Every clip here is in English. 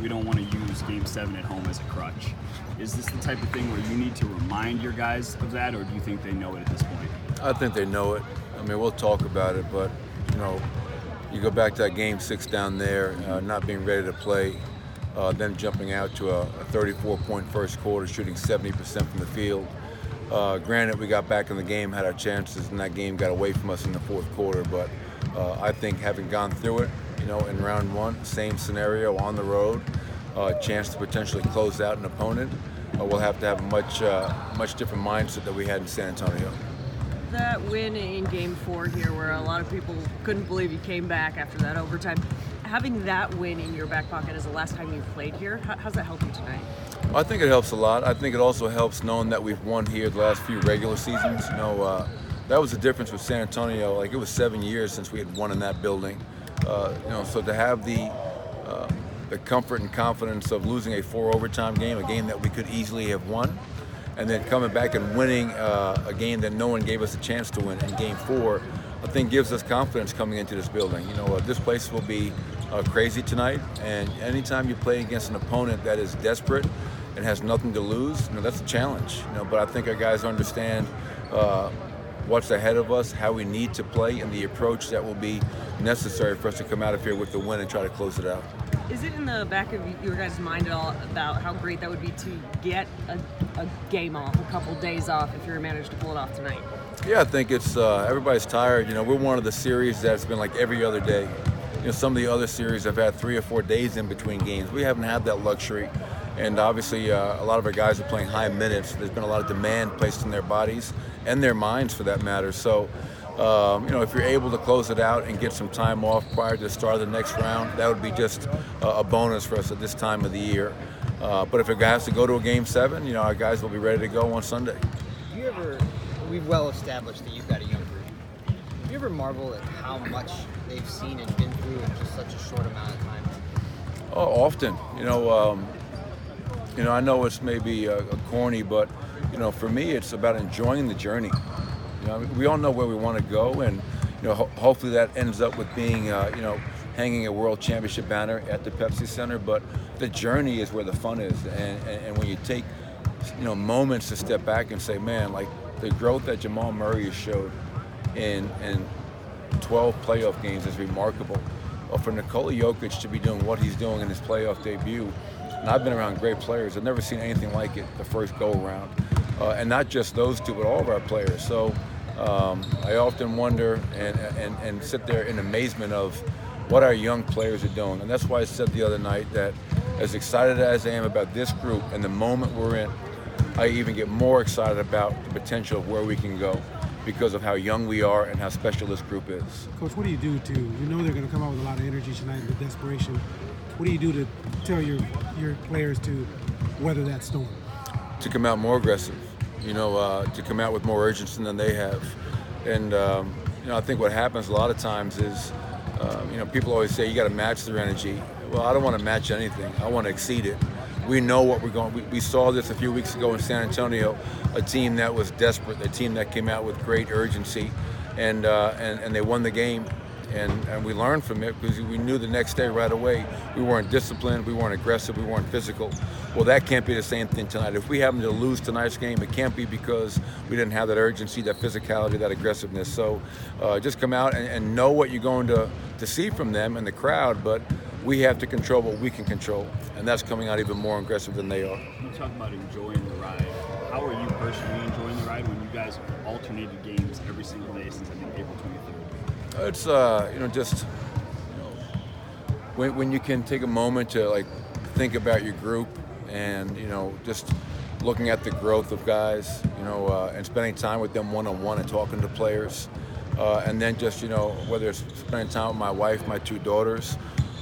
we don't want to use Game 7 at home as a crutch. Is this the type of thing where you need to remind your guys of that, or do you think they know it at this point? I think they know it. I mean, we'll talk about it, but, you go back to that Game 6 down there, not being ready to play, then jumping out to a 34-point first quarter, shooting 70% from the field. Granted, we got back in the game, had our chances, and that game got away from us in the fourth quarter. But I think having gone through it, in round one, same scenario on the road, chance to potentially close out an opponent, we'll have to have a much different mindset that we had in San Antonio. That win in Game 4 here, where a lot of people couldn't believe you came back after that overtime, having that win in your back pocket as the last time you played here, how's that help you tonight? I think it helps a lot. I think it also helps knowing that we've won here the last few regular seasons. That was the difference with San Antonio. Like, it was 7 years since we had won in that building. So to have the comfort and confidence of losing a 4 overtime game, a game that we could easily have won, and then coming back and winning a game that no one gave us a chance to win in Game 4, I think gives us confidence coming into this building. This place will be crazy tonight, and anytime you play against an opponent that is desperate and has nothing to lose, that's a challenge. But I think our guys understand what's ahead of us, how we need to play, and the approach that will be necessary for us to come out of here with the win and try to close it out. Is it in the back of your guys' mind at all about how great that would be to get a game off, a couple days off, if you managed to pull it off tonight? Yeah, I think it's everybody's tired. We're one of the series that's been like every other day. Some of the other series have had 3 or 4 days in between games. We haven't had that luxury. And obviously, a lot of our guys are playing high minutes. There's been a lot of demand placed in their bodies and their minds, for that matter. So, if you're able to close it out and get some time off prior to the start of the next round, that would be just a bonus for us at this time of the year. But if a guy has to go to a Game 7, our guys will be ready to go on Sunday. We've well established that you've got a young group. Do you ever marvel at how much they've seen and been through in just such a short amount of time? Oh, often. I know it's maybe corny, but for me, it's about enjoying the journey. We all know where we want to go, and hopefully that ends up with being hanging a world championship banner at the Pepsi Center. But the journey is where the fun is, and when you take moments to step back and say, man, like the growth that Jamal Murray has showed in 12 playoff games is remarkable. For Nikola Jokic to be doing what he's doing in his playoff debut, and I've been around great players, I've never seen anything like it the first go-around. And not just those two, but all of our players. So I often wonder and sit there in amazement of what our young players are doing. And that's why I said the other night that as excited as I am about this group and the moment we're in, I even get more excited about the potential of where we can go because of how young we are and how special this group is. Coach, what do you do they're going to come out with a lot of energy tonight with desperation. What do you do to tell your players to weather that storm? To come out more aggressive, to come out with more urgency than they have. And, I think what happens a lot of times is, people always say you got to match their energy. Well, I don't want to match anything. I want to exceed it. We know what we're going. We saw this a few weeks ago in San Antonio, a team that was desperate, a team that came out with great urgency, and they won the game. And we learned from it because we knew the next day right away we weren't disciplined, we weren't aggressive, we weren't physical. Well, that can't be the same thing tonight. If we happen to lose tonight's game, it can't be because we didn't have that urgency, that physicality, that aggressiveness. So just come out and know what you're going to see from them and the crowd, but we have to control what we can control, and that's coming out even more aggressive than they are. You talk about enjoying the ride. How are you personally enjoying the ride when you guys alternated games every single day since I think April 23rd? It's when you can take a moment to think about your group and just looking at the growth of guys, and spending time with them one-on-one and talking to players, and then just whether it's spending time with my wife, my 2 daughters.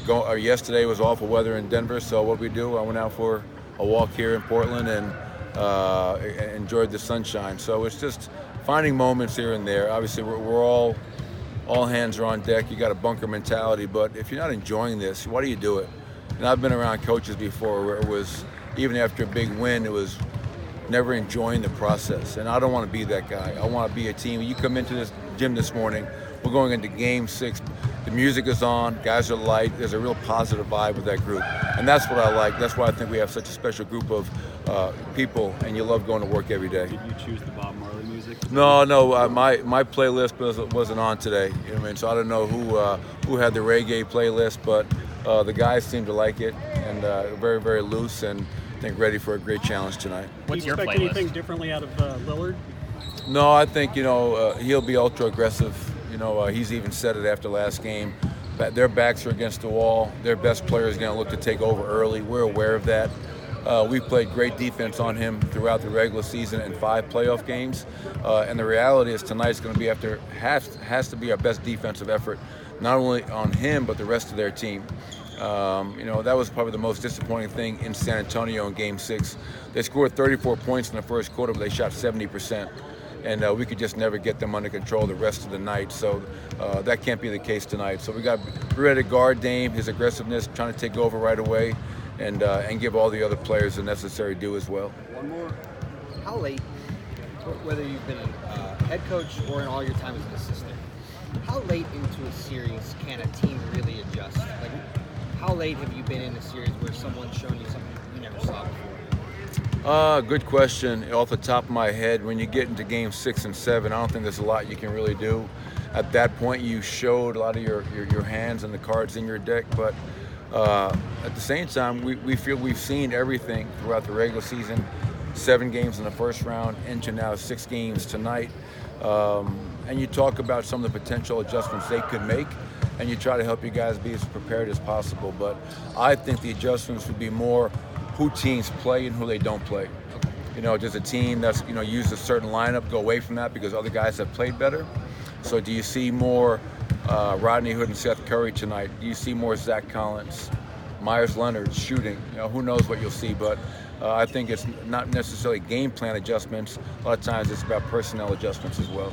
Yesterday was awful weather in Denver, so what we do, I went out for a walk here in Portland and enjoyed the sunshine. So it's just finding moments here and there. Obviously, we're all hands are on deck. You got a bunker mentality, but if you're not enjoying this, why do you do it? And I've been around coaches before where it was, even after a big win, it was never enjoying the process. And I don't want to be that guy. I want to be a team. You come into this gym this morning, we're going into Game 6. The music is on, guys are light, there's a real positive vibe with that group. And that's what I like. That's why I think we have such a special group of people, and you love going to work every day. Did you choose the Bob Marley music? No, my playlist wasn't on today. You know what I mean? So I don't know who had the reggae playlist, but the guys seemed to like it, and very, very loose, and I think ready for a great challenge tonight. What's your expect playlist? anything differently out of Lillard? No, I think he'll be ultra aggressive. He's even said it after last game. Their backs are against the wall. Their best player is going to look to take over early. We're aware of that. We've played great defense on him throughout the regular season and 5 playoff games. And the reality is tonight's going to be has to be our best defensive effort, not only on him but the rest of their team. That was probably the most disappointing thing in San Antonio in Game 6. They scored 34 points in the first quarter, but they shot 70%. And we could just never get them under control the rest of the night. So that can't be the case tonight. So we're ready to guard Dame, his aggressiveness, trying to take over right away, and give all the other players the necessary due as well. One more. How late, whether you've been a head coach or in all your time as an assistant, how late into a series can a team really adjust? Like, how late have you been in a series where someone's shown you something you never saw before? Good question. Off the top of my head, when you get into Game 6 and 7, I don't think there's a lot you can really do. At that point, you showed a lot of your hands and the cards in your deck, but at the same time, we feel we've seen everything throughout the regular season. 7 games in the first round, into now 6 games tonight. And you talk about some of the potential adjustments they could make, and you try to help you guys be as prepared as possible. But I think the adjustments would be more who teams play and who they don't play. Does a team that's used a certain lineup go away from that because other guys have played better? So do you see more Rodney Hood and Seth Curry tonight? Do you see more Zach Collins, Myers Leonard shooting? Who knows what you'll see, but I think it's not necessarily game plan adjustments. A lot of times it's about personnel adjustments as well.